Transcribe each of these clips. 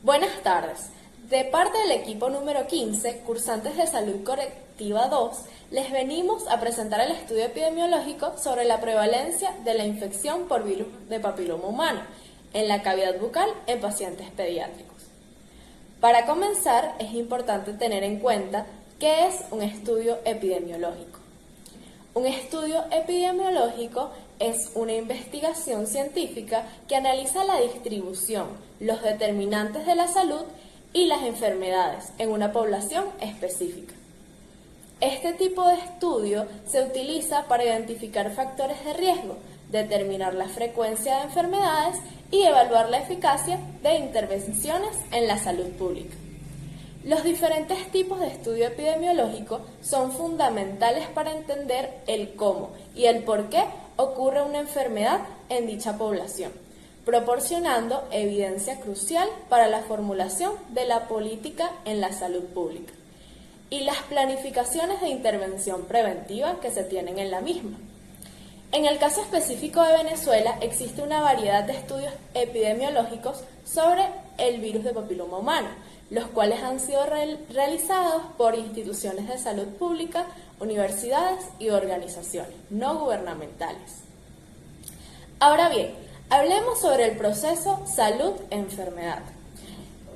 Buenas tardes. De parte del equipo número 15, cursantes de Salud Colectiva 2, les venimos a presentar el estudio epidemiológico sobre la prevalencia de la infección por virus de papiloma humano en la cavidad bucal en pacientes pediátricos. Para comenzar, es importante tener en cuenta qué es un estudio epidemiológico. Un estudio epidemiológico es una investigación científica que analiza la distribución, los determinantes de la salud y las enfermedades en una población específica. Este tipo de estudio se utiliza para identificar factores de riesgo, determinar la frecuencia de enfermedades y evaluar la eficacia de intervenciones en la salud pública. Los diferentes tipos de estudio epidemiológico son fundamentales para entender el cómo y el por qué ocurre una enfermedad en dicha población, proporcionando evidencia crucial para la formulación de la política en la salud pública y las planificaciones de intervención preventiva que se tienen en la misma. En el caso específico de Venezuela, existe una variedad de estudios epidemiológicos sobre el virus de papiloma humano, los cuales han sido realizados por instituciones de salud pública, universidades y organizaciones no gubernamentales. Ahora bien, hablemos sobre el proceso salud-enfermedad.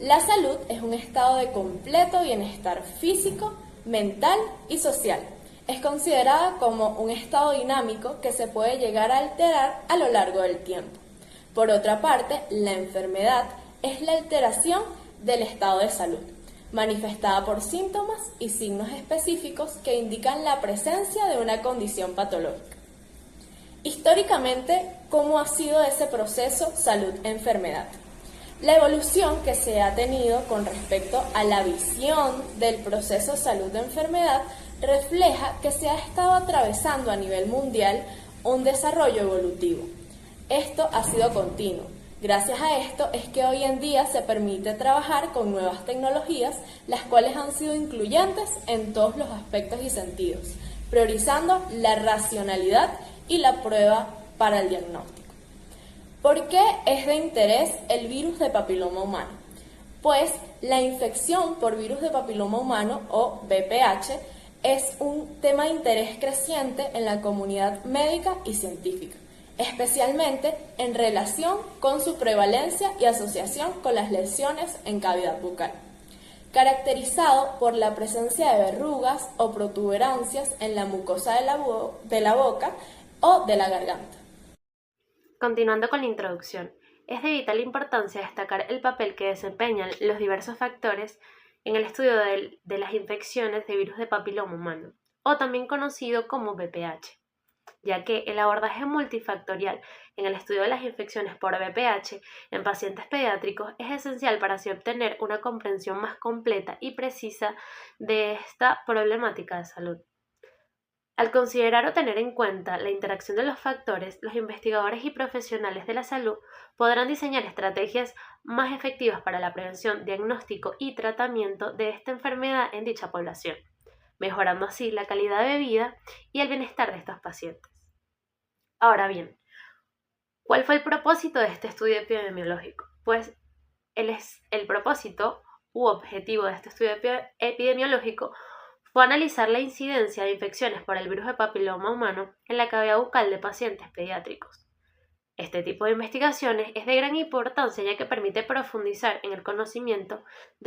La salud es un estado de completo bienestar físico, mental y social. Es considerada como un estado dinámico que se puede llegar a alterar a lo largo del tiempo. Por otra parte, la enfermedad es la alteración del estado de salud, manifestada por síntomas y signos específicos que indican la presencia de una condición patológica. Históricamente, ¿cómo ha sido ese proceso salud-enfermedad? La evolución que se ha tenido con respecto a la visión del proceso salud-enfermedad refleja que se ha estado atravesando a nivel mundial un desarrollo evolutivo. Esto ha sido continuo. Gracias a esto es que hoy en día se permite trabajar con nuevas tecnologías, las cuales han sido incluyentes en todos los aspectos y sentidos, priorizando la racionalidad y la prueba para el diagnóstico. ¿Por qué es de interés el virus de papiloma humano? Pues la infección por virus de papiloma humano o VPH es un tema de interés creciente en la comunidad médica y científica, especialmente en relación con su prevalencia y asociación con las lesiones en cavidad bucal, caracterizado por la presencia de verrugas o protuberancias en la mucosa de la boca o de la garganta. Continuando con la introducción, es de vital importancia destacar el papel que desempeñan los diversos factores en el estudio de las infecciones de virus de papiloma humano, o también conocido como VPH, ya que el abordaje multifactorial en el estudio de las infecciones por VPH en pacientes pediátricos es esencial para así obtener una comprensión más completa y precisa de esta problemática de salud. Al considerar o tener en cuenta la interacción de los factores, los investigadores y profesionales de la salud podrán diseñar estrategias más efectivas para la prevención, diagnóstico y tratamiento de esta enfermedad en dicha población, mejorando así la calidad de vida y el bienestar de estos pacientes. Ahora bien, ¿cuál fue el propósito de este estudio epidemiológico? Pues el propósito u objetivo de este estudio epidemiológico fue analizar la incidencia de infecciones por el virus de papiloma humano en la cavidad bucal de pacientes pediátricos. Este tipo de investigaciones es de gran importancia ya que permite profundizar en el conocimiento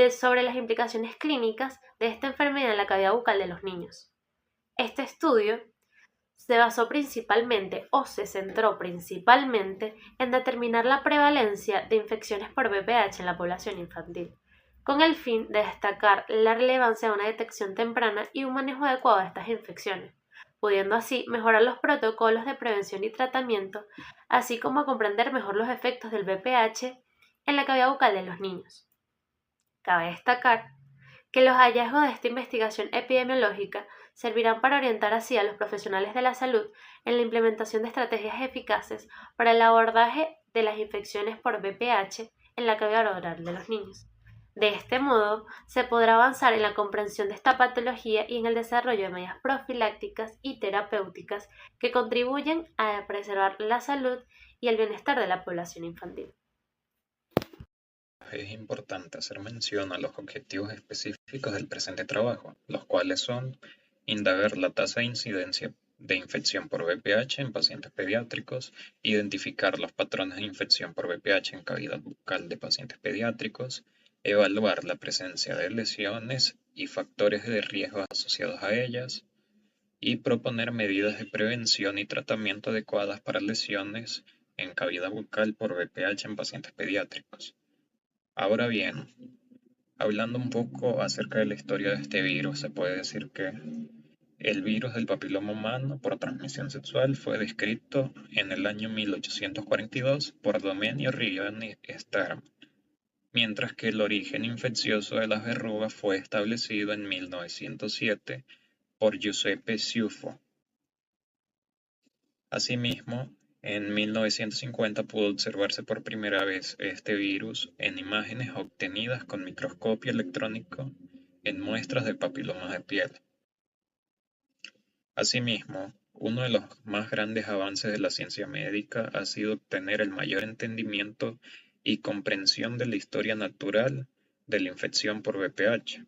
sobre las implicaciones clínicas de esta enfermedad en la cavidad bucal de los niños. Este estudio se basó principalmente o se centró principalmente en determinar la prevalencia de infecciones por VPH en la población infantil, con el fin de destacar la relevancia de una detección temprana y un manejo adecuado de estas infecciones, pudiendo así mejorar los protocolos de prevención y tratamiento, así como comprender mejor los efectos del VPH en la cavidad bucal de los niños. Cabe destacar que los hallazgos de esta investigación epidemiológica servirán para orientar así a los profesionales de la salud en la implementación de estrategias eficaces para el abordaje de las infecciones por VPH en la cavidad oral de los niños. De este modo, se podrá avanzar en la comprensión de esta patología y en el desarrollo de medidas profilácticas y terapéuticas que contribuyen a preservar la salud y el bienestar de la población infantil. es importante hacer mención a los objetivos específicos del presente trabajo, los cuales son indagar la tasa de incidencia de infección por VPH en pacientes pediátricos, identificar los patrones de infección por VPH en cavidad bucal de pacientes pediátricos, evaluar la presencia de lesiones y factores de riesgo asociados a ellas, y proponer medidas de prevención y tratamiento adecuadas para lesiones en cavidad bucal por VPH en pacientes pediátricos. Ahora bien, hablando un poco acerca de la historia de este virus, se puede decir que el virus del papiloma humano por transmisión sexual fue descrito en el año 1842 por Domenio Rioni Sturm, mientras que el origen infeccioso de las verrugas fue establecido en 1907 por Giuseppe Ciuffo. Asimismo, en 1950 pudo observarse por primera vez este virus en imágenes obtenidas con microscopio electrónico en muestras de papilomas de piel. Asimismo, uno de los más grandes avances de la ciencia médica ha sido obtener el mayor entendimiento y comprensión de la historia natural de la infección por VPH,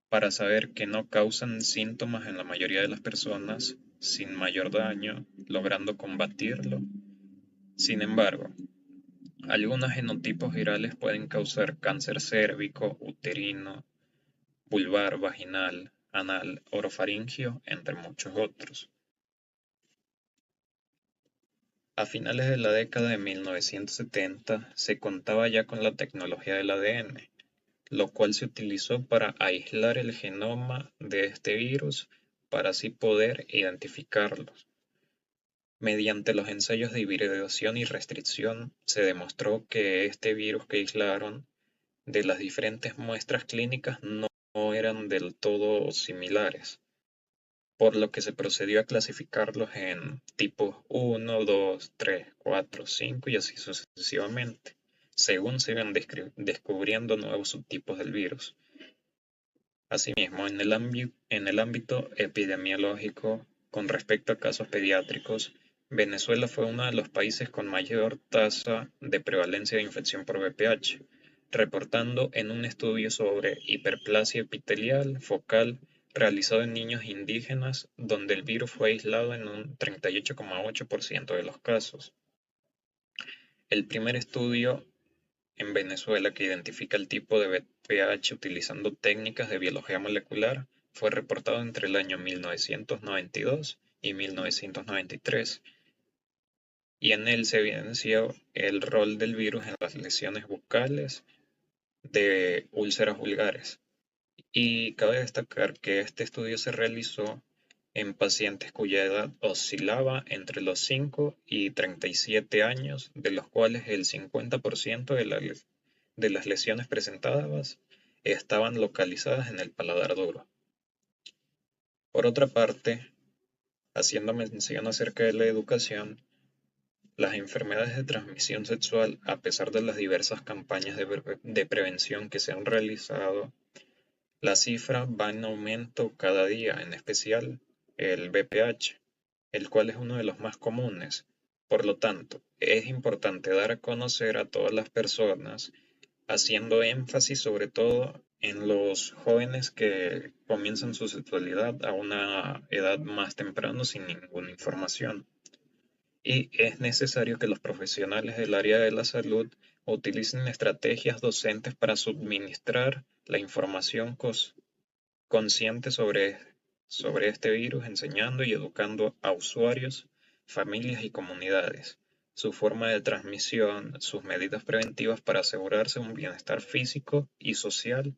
para saber que no causan síntomas en la mayoría de las personas sin mayor daño, logrando combatirlo. Sin embargo, algunos genotipos virales pueden causar cáncer cérvico, uterino, vulvar, vaginal, anal, orofaringio, entre muchos otros. A finales de la década de 1970 se contaba ya con la tecnología del ADN, lo cual se utilizó para aislar el genoma de este virus para así poder identificarlos. Mediante los ensayos de hibridación y restricción se demostró que este virus que aislaron de las diferentes muestras clínicas no eran del todo similares, por lo que se procedió a clasificarlos en tipos 1, 2, 3, 4, 5 y así sucesivamente, según se iban descubriendo nuevos subtipos del virus. Asimismo, en el ámbito epidemiológico, con respecto a casos pediátricos, Venezuela fue uno de los países con mayor tasa de prevalencia de infección por VPH, reportando en un estudio sobre hiperplasia epitelial focal realizado en niños indígenas, donde el virus fue aislado en un 38,8% de los casos. El primer estudio en Venezuela que identifica el tipo de VPH utilizando técnicas de biología molecular fue reportado entre el año 1992 y 1993, y en él se evidenció el rol del virus en las lesiones bucales de úlceras vulgares. Y cabe destacar que este estudio se realizó en pacientes cuya edad oscilaba entre los 5 y 37 años, de los cuales el 50% de las lesiones presentadas estaban localizadas en el paladar duro. Por otra parte, haciendo mención acerca de la educación, las enfermedades de transmisión sexual, a pesar de las diversas campañas de prevención que se han realizado, la cifra va en aumento cada día, en especial el VPH, el cual es uno de los más comunes. Por lo tanto, es importante dar a conocer a todas las personas, haciendo énfasis sobre todo en los jóvenes que comienzan su sexualidad a una edad más temprana sin ninguna información. Y es necesario que los profesionales del área de la salud utilicen estrategias docentes para suministrar la información consciente sobre este virus, enseñando y educando a usuarios, familias y comunidades, su forma de transmisión, sus medidas preventivas para asegurarse un bienestar físico y social,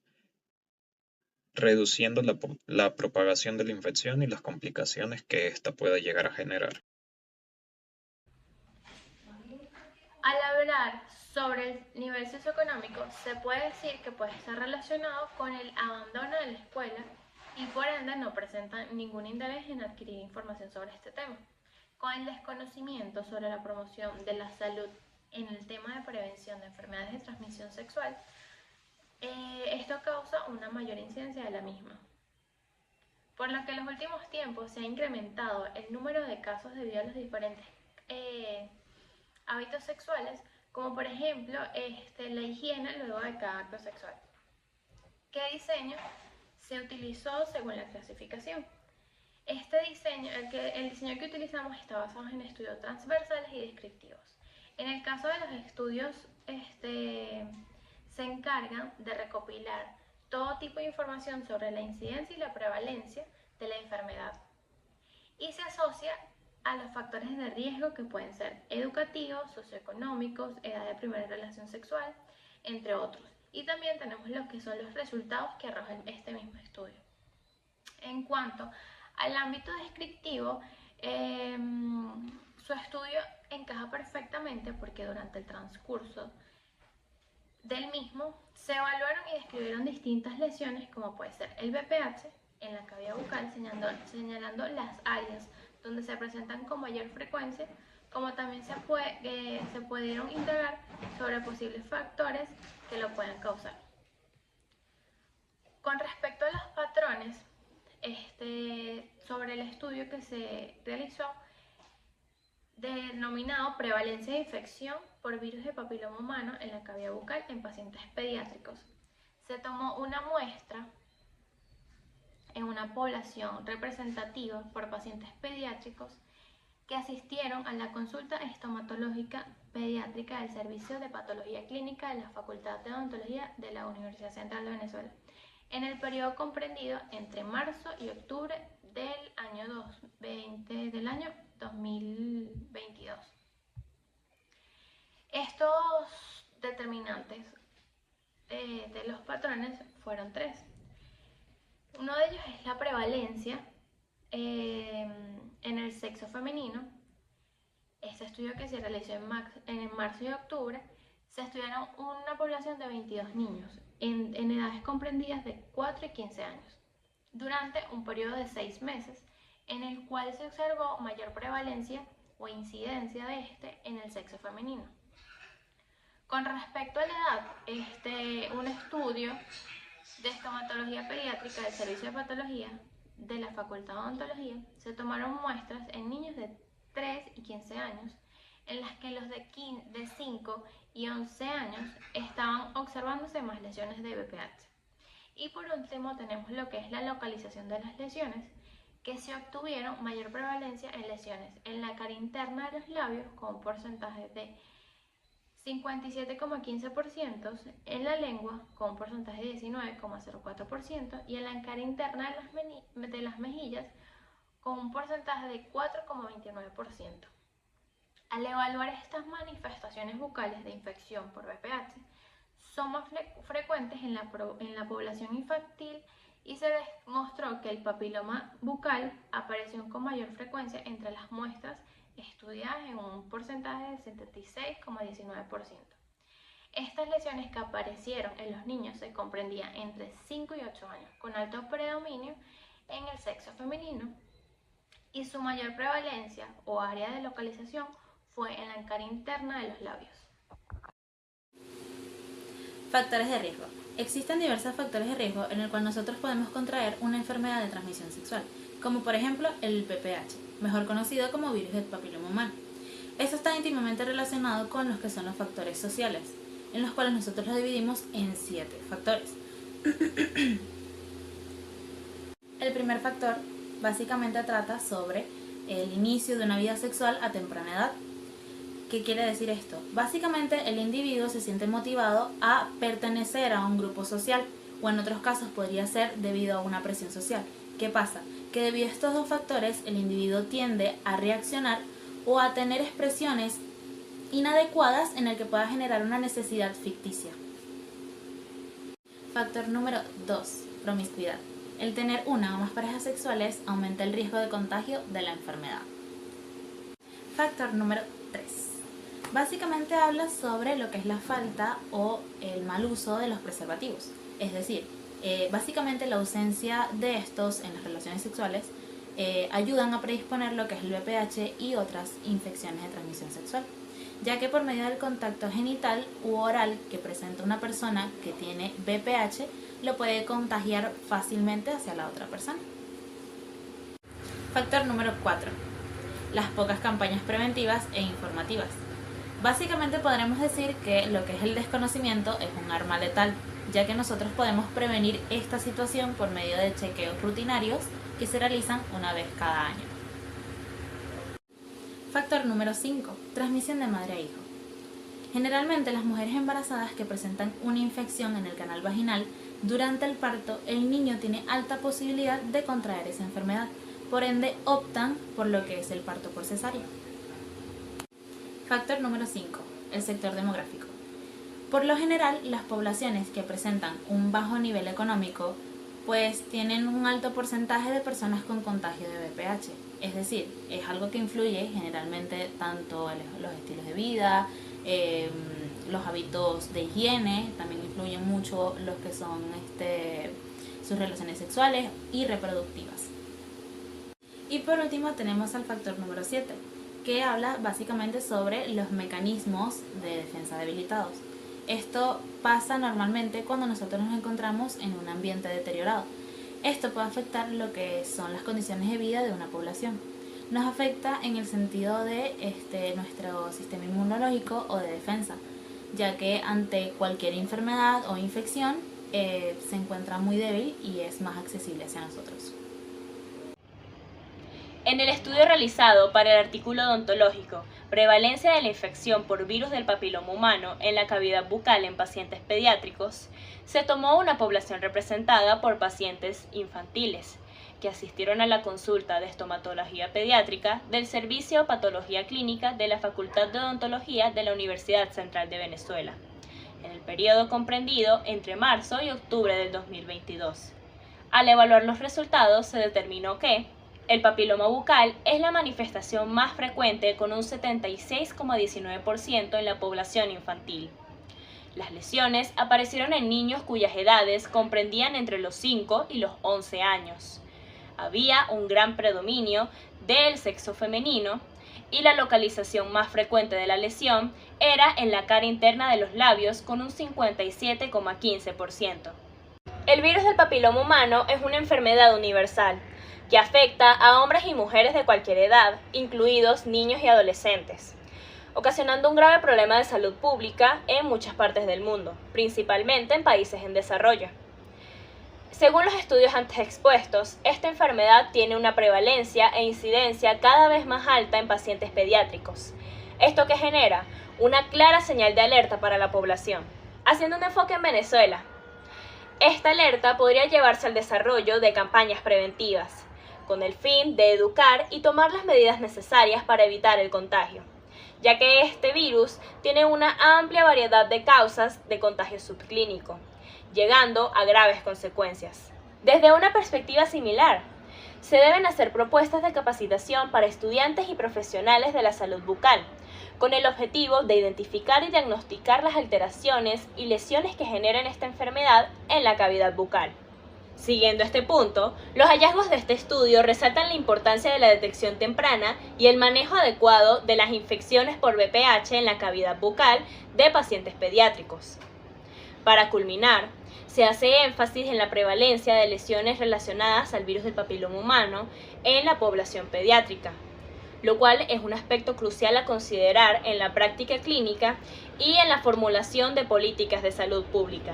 reduciendo la propagación de la infección y las complicaciones que ésta pueda llegar a generar. Al hablar sobre el nivel socioeconómico, se puede decir que puede estar relacionado con el abandono de la escuela y por ende no presentan ningún interés en adquirir información sobre este tema. Con el desconocimiento sobre la promoción de la salud en el tema de prevención de enfermedades de transmisión sexual, esto causa una mayor incidencia de la misma. Por lo que en los últimos tiempos se ha incrementado el número de casos debido a los diferentes hábitos sexuales, como por ejemplo la higiene luego de cada acto sexual. ¿Qué diseño se utilizó según la clasificación? Este diseño, el diseño que utilizamos está basado en estudios transversales y descriptivos. En el caso de los estudios, se encargan de recopilar todo tipo de información sobre la incidencia y la prevalencia de la enfermedad y se asocia a los factores de riesgo que pueden ser educativos, socioeconómicos, edad de primera relación sexual, entre otros. Y también tenemos lo que son los resultados que arroja este mismo estudio. En cuanto al ámbito descriptivo, su estudio encaja perfectamente porque durante el transcurso del mismo se evaluaron y describieron distintas lesiones como puede ser el BPH en la cavidad bucal, señalando las áreas donde se presentan con mayor frecuencia, como también se pudieron indagar sobre posibles factores que lo puedan causar. Con respecto a los patrones, sobre el estudio que se realizó, denominado prevalencia de infección por virus de papiloma humano en la cavidad bucal en pacientes pediátricos. Se tomó una muestra en una población representativa por pacientes pediátricos que asistieron a la consulta estomatológica pediátrica del Servicio de Patología Clínica de la Facultad de Odontología de la Universidad Central de Venezuela, en el periodo comprendido entre marzo y octubre del año 2022. Estos determinantes de los patrones fueron 3. Uno de ellos es la prevalencia en el sexo femenino. Este estudio que se realizó en marzo y octubre, se estudiaron una población de 22 niños en edades comprendidas de 4 y 15 años, durante un periodo de 6 meses, en el cual se observó mayor prevalencia o incidencia de en el sexo femenino. Con respecto a la edad, un estudio de estomatología pediátrica del Servicio de Patología de la Facultad de Odontología, se tomaron muestras en niños de 3 y 15 años, en las que los de 5 y 11 años estaban observándose más lesiones de BPH. Y por último tenemos lo que es la localización de las lesiones, que se obtuvieron mayor prevalencia en lesiones en la cara interna de los labios con un porcentaje de 57,15%, en la lengua con un porcentaje de 19,04% y en la cara interna de las mejillas con un porcentaje de 4,29%. Al evaluar estas manifestaciones bucales de infección por BPH, son más frecuentes en la población infantil y se demostró que el papiloma bucal apareció con mayor frecuencia entre las muestras estudiadas en un porcentaje de 76,19%. Estas lesiones que aparecieron en los niños se comprendían entre 5 y 8 años, con alto predominio en el sexo femenino, y su mayor prevalencia o área de localización fue en la cara interna de los labios. Factores de riesgo. Existen diversos factores de riesgo en el cual nosotros podemos contraer una enfermedad de transmisión sexual, como por ejemplo el VPH, mejor conocido como virus del papiloma humano. Esto está íntimamente relacionado con los que son los factores sociales, en los cuales nosotros los dividimos en 7 factores. El primer factor básicamente trata sobre el inicio de una vida sexual a temprana edad. ¿Qué quiere decir esto? Básicamente el individuo se siente motivado a pertenecer a un grupo social, o en otros casos podría ser debido a una presión social. ¿Qué pasa? Que debido a estos dos factores el individuo tiende a reaccionar o a tener expresiones inadecuadas en el que pueda generar una necesidad ficticia. Factor número 2. Promiscuidad. El tener una o más parejas sexuales aumenta el riesgo de contagio de la enfermedad. Factor número 3. Básicamente habla sobre lo que es la falta o el mal uso de los preservativos. Es decir, básicamente la ausencia de estos en las relaciones sexuales ayudan a predisponer lo que es el VPH y otras infecciones de transmisión sexual, ya que por medio del contacto genital u oral que presenta una persona que tiene VPH, lo puede contagiar fácilmente hacia la otra persona. Factor número 4. Las pocas campañas preventivas e informativas. Básicamente podremos decir que lo que es el desconocimiento es un arma letal, ya que nosotros podemos prevenir esta situación por medio de chequeos rutinarios que se realizan una vez cada año. Factor número 5. Transmisión de madre a hijo. Generalmente las mujeres embarazadas que presentan una infección en el canal vaginal, durante el parto el niño tiene alta posibilidad de contraer esa enfermedad, por ende optan por lo que es el parto por cesárea. Factor número 5. El sector demográfico. Por lo general, las poblaciones que presentan un bajo nivel económico pues tienen un alto porcentaje de personas con contagio de VPH. Es decir, es algo que influye generalmente tanto en los estilos de vida, los hábitos de higiene, también influyen mucho los que son sus relaciones sexuales y reproductivas. Y por último tenemos al factor número 7, que habla básicamente sobre los mecanismos de defensa debilitados. Esto pasa normalmente cuando nosotros nos encontramos en un ambiente deteriorado. Esto puede afectar lo que son las condiciones de vida de una población. Nos afecta en el sentido de nuestro sistema inmunológico o de defensa, ya que ante cualquier enfermedad o infección se encuentra muy débil y es más accesible hacia nosotros. En el estudio realizado para el artículo odontológico Prevalencia de la infección por virus del papiloma humano en la cavidad bucal en pacientes pediátricos, se tomó una población representada por pacientes infantiles que asistieron a la consulta de estomatología pediátrica del Servicio de Patología Clínica de la Facultad de Odontología de la Universidad Central de Venezuela, en el periodo comprendido entre marzo y octubre del 2022. Al evaluar los resultados se determinó que el papiloma bucal es la manifestación más frecuente con un 76,19% en la población infantil. Las lesiones aparecieron en niños cuyas edades comprendían entre los 5 y los 11 años. Había un gran predominio del sexo femenino y la localización más frecuente de la lesión era en la cara interna de los labios con un 57,15%. El virus del papiloma humano es una enfermedad universal que afecta a hombres y mujeres de cualquier edad, incluidos niños y adolescentes, ocasionando un grave problema de salud pública en muchas partes del mundo, principalmente en países en desarrollo. Según los estudios antes expuestos, esta enfermedad tiene una prevalencia e incidencia cada vez más alta en pacientes pediátricos, esto que genera una clara señal de alerta para la población. Haciendo un enfoque en Venezuela, esta alerta podría llevarse al desarrollo de campañas preventivas, con el fin de educar y tomar las medidas necesarias para evitar el contagio, ya que este virus tiene una amplia variedad de causas de contagio subclínico, llegando a graves consecuencias. Desde una perspectiva similar, se deben hacer propuestas de capacitación para estudiantes y profesionales de la salud bucal, con el objetivo de identificar y diagnosticar las alteraciones y lesiones que generan esta enfermedad en la cavidad bucal. Siguiendo este punto, los hallazgos de este estudio resaltan la importancia de la detección temprana y el manejo adecuado de las infecciones por VPH en la cavidad bucal de pacientes pediátricos. Para culminar, se hace énfasis en la prevalencia de lesiones relacionadas al virus del papiloma humano en la población pediátrica, lo cual es un aspecto crucial a considerar en la práctica clínica y en la formulación de políticas de salud pública.